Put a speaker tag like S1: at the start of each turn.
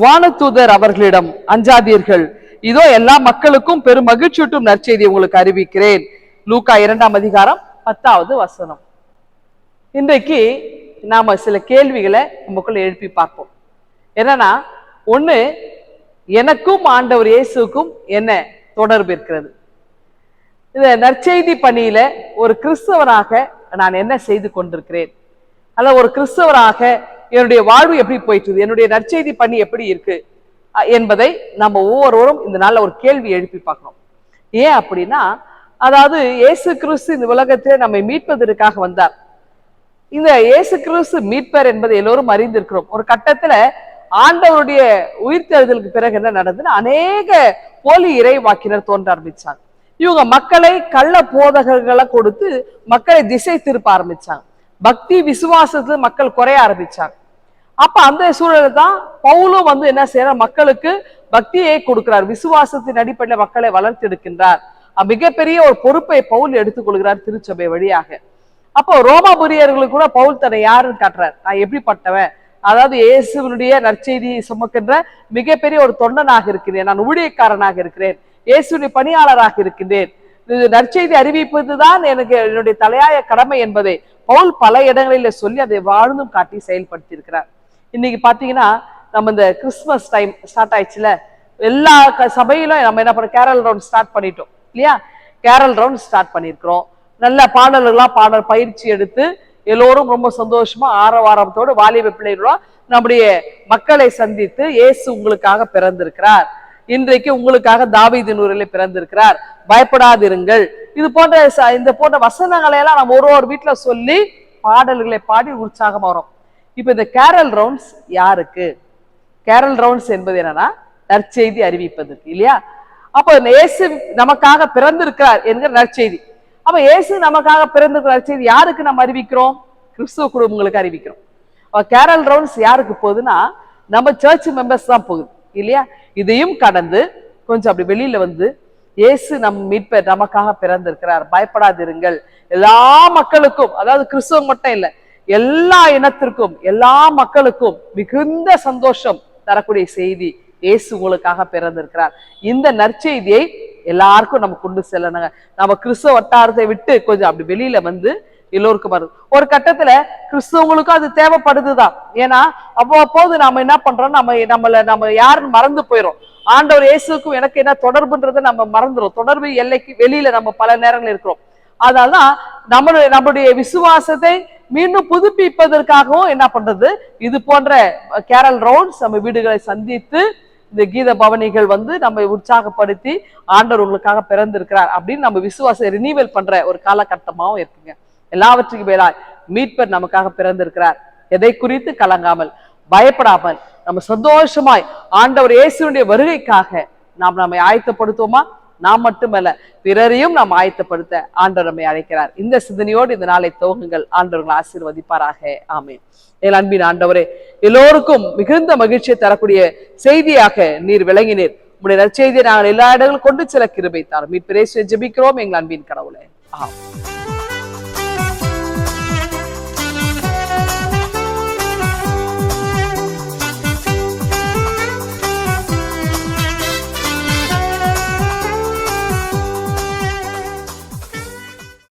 S1: வானதூதர் அவர்களிடம், அஞ்சாதீர்கள், இதோ எல்லா மக்களுக்கும் பெரும் மகிழ்ச்சியூட்டும் நற்செய்தி உங்களுக்கு அறிவிக்கிறேன். லூக்கா 2ஆம் அதிகாரம் 10வது வசனம். இன்றைக்கு நாம சில கேள்விகளை நமக்குள்ள எழுப்பி பார்ப்போம். என்னன்னா, ஒண்ணு, எனக்கும் ஆண்டவர் இயேசுக்கும் என்ன தொடர்பு இருக்கிறது? இந்த நற்செய்தி பணியில ஒரு கிறிஸ்தவராக நான் என்ன செய்து கொண்டிருக்கிறேன், அல்ல ஒரு கிறிஸ்தவராக என்னுடைய வாழ்வு எப்படி போயிட்டு, என்னுடைய நற்செய்தி பணி எப்படி இருக்கு என்பதை நம்ம ஒவ்வொருவரும் இந்த நாள்ல ஒரு கேள்வி எழுப்பி பார்க்கணும். ஏன் அப்படின்னா, அதாவது இயேசு கிறிஸ்து இந்த உலகத்திலே நம்மை மீட்பதற்காக வந்தார். இந்த இயேசு கிறிஸ்து மீட்பர் என்பதை எல்லோரும் அறிந்திருக்கிறோம். ஒரு கட்டத்துல ஆண்டவருடைய உயிர்த்தெழுதலுக்கு பிறகு என்ன நடந்ததுன்னா, அநேக போலி இறைவாக்கினர் தோன்ற ஆரம்பிச்சாங்க. இவங்க மக்களை கள்ள போதகங்களை கொடுத்து மக்களை திசை திருப்ப ஆரம்பிச்சாங்க. பக்தி விசுவாசத்துல மக்கள் குறைய ஆரம்பிச்சாங்க. அப்ப அந்த சூழல தான் பவுலும் வந்து என்ன செய்யற, மக்களுக்கு பக்தியை கொடுக்கிறார், விசுவாசத்தின் அடிப்படையில் மக்களை வளர்த்தெடுக்கின்றார். மிகப்பெரிய ஒரு பொறுப்பை பவுல் எடுத்துக்கொள்கிறார் திருச்சபை வழியாக. அப்போ ரோமாபுரியர்களுக்கு கூட பவுல் தன்னை யாருன்னு காட்டுறார், நான் எப்படிப்பட்டவன், அதாவது இயேசுவனுடைய நற்செய்தியை சுமக்கின்ற மிகப்பெரிய ஒரு தொண்டனாக இருக்கிறேன், நான் ஊழியக்காரனாக இருக்கிறேன், இயேசுடைய பணியாளராக இருக்கின்றேன், நற்செய்தி அறிவிப்பதுதான் எனக்கு என்னுடைய தலையாய கடமை என்பதை பவுல் பல இடங்களில் சொல்லி அதை வாழ்ந்தும் காட்டி செயல்படுத்தி இருக்கிறார். இன்னைக்கு பாத்தீங்கன்னா, நம்ம இந்த கிறிஸ்துமஸ் டைம் ஸ்டார்ட் ஆயிடுச்சுல, எல்லா சபையிலும் நம்ம என்ன பண்ண, கேரல் ரவுண்ட் ஸ்டார்ட் பண்ணிட்டோம் இல்லையா? கேரல் ரவுண்ட் ஸ்டார்ட் பண்ணிருக்கிறோம். நல்ல பாடல்களா பாடல் பயிற்சி எடுத்து எல்லோரும் ரொம்ப சந்தோஷமா ஆரவாரத்தோடு வாலிப பிள்ளைகளோட நம்முடைய மக்களை சந்தித்து, இயேசு உங்களுக்காக பிறந்திருக்கிறார், இன்றைக்கு உங்களுக்காக தாவீதின் ஊரிலே பிறந்திருக்கிறார், பயப்படாதிருங்கள், இது போன்ற இந்த போன்ற வசனங்களை எல்லாம் நம்ம ஒரு வீட்டுல சொல்லி பாடல்களை பாடி உற்சாகமா வரும். இப்ப இந்த கேரல் ரவுண்ட்ஸ் யாருக்கு? கேரல் ரவுண்ட்ஸ் என்பது என்னன்னா, நற்செய்தி அறிவிப்பதற்கு இல்லையா? அப்ப இயேசு நமக்காக பிறந்திருக்கிறார் என்கிற நற்செய்தி. அப்ப இயேசு நமக்காக பிறந்திருக்கிற நற்செய்தி யாருக்கு நம்ம அறிவிக்கிறோம்? கிறிஸ்துவ குடும்பங்களுக்கு அறிவிக்கிறோம். கேரல் ரவுண்ட்ஸ் யாருக்கு போகுதுன்னா, நம்ம சர்ச் மெம்பர்ஸ் தான் போகுது இல்லையா? இதையும் கடந்து கொஞ்சம் அப்படி வெளியில வந்து, இயேசு நம் மீட்பர் நமக்காக பிறந்திருக்கிறார், பயப்படாதிருங்கள், எல்லா மக்களுக்கும், அதாவது கிறிஸ்துவ மட்டும் இல்லை, எல்லா இனத்திற்கும் எல்லா மக்களுக்கும் மிகுந்த சந்தோஷம் தரக்கூடிய செய்தி, இயேசு உங்களுக்காக பிறந்திருக்கிறார். இந்த நற்செய்தியை எல்லாருக்கும் நம்ம கொண்டு செல்லணுங்க. நம்ம கிறிஸ்துவ வட்டாரத்தை விட்டு கொஞ்சம் அப்படி வெளியில வந்து எல்லோருக்கும் வருது. ஒரு கட்டத்துல கிறிஸ்துவங்களுக்கும் அது தேவைப்படுதுதான். ஏன்னா அவ்வப்போது நாம என்ன பண்றோம், நம்ம யாருன்னு மறந்து போயிடும். ஆண்டவர் இயேசுக்கும் எனக்கு என்ன தொடர்புன்றதை நம்ம மறந்துடும். தொடர்பு எல்லைக்கு வெளியில நம்ம பல நேரங்கள் இருக்கிறோம். அதனால்தான் நம்முடைய விசுவாசத்தை மீண்டும் புதுப்பிப்பதற்காகவும் என்ன பண்றது, இது போன்ற கேரல் ரவுண்ட்ஸ் நம்ம வீடுகளை சந்தித்து இந்த கீத பவனிகள் வந்து நம்ம உற்சாகப்படுத்தி, ஆண்டவர் உங்களுக்காக பிறந்திருக்கிறார் அப்படின்னு நம்ம விசுவாச ரினிவல் பண்ற ஒரு காலகட்டமாகவும் இருக்குங்க. எல்லாவற்றுக்கும் மேலா மீட்பர் நமக்காக பிறந்திருக்கிறார். எதை குறித்து கலங்காமல், பயப்படாமல், நம்ம சந்தோஷமாய் ஆண்டவர் இயேசுடைய வருகைக்காக நாம் நம்மை ஆயத்தப்படுத்துவோமா? நாம் மட்டுமல்ல, பிறரையும் நாம் ஆயத்தப்படுத்த ஆண்டவர் நம்மை அழைக்கிறார். இந்த சிந்தனையோடு இந்த நாளை துவங்குங்கள். ஆண்டவர்களை ஆசீர்வதிப்பாராக. ஆமென். என் அன்பின் ஆண்டவரே, எல்லோருக்கும் மிகுந்த மகிழ்ச்சியை தரக்கூடிய செய்தியாக நீர் விளங்கினீர். உங்களுடைய நற்செய்தியை நாங்கள் எல்லா இடங்களும் கொண்டு செல்ல கிருபை தாரும். மீட்பர் இயேசுவை ஜெபிக்கிறோம் எங்கள் அன்பின் கடவுளே. ஆமென்.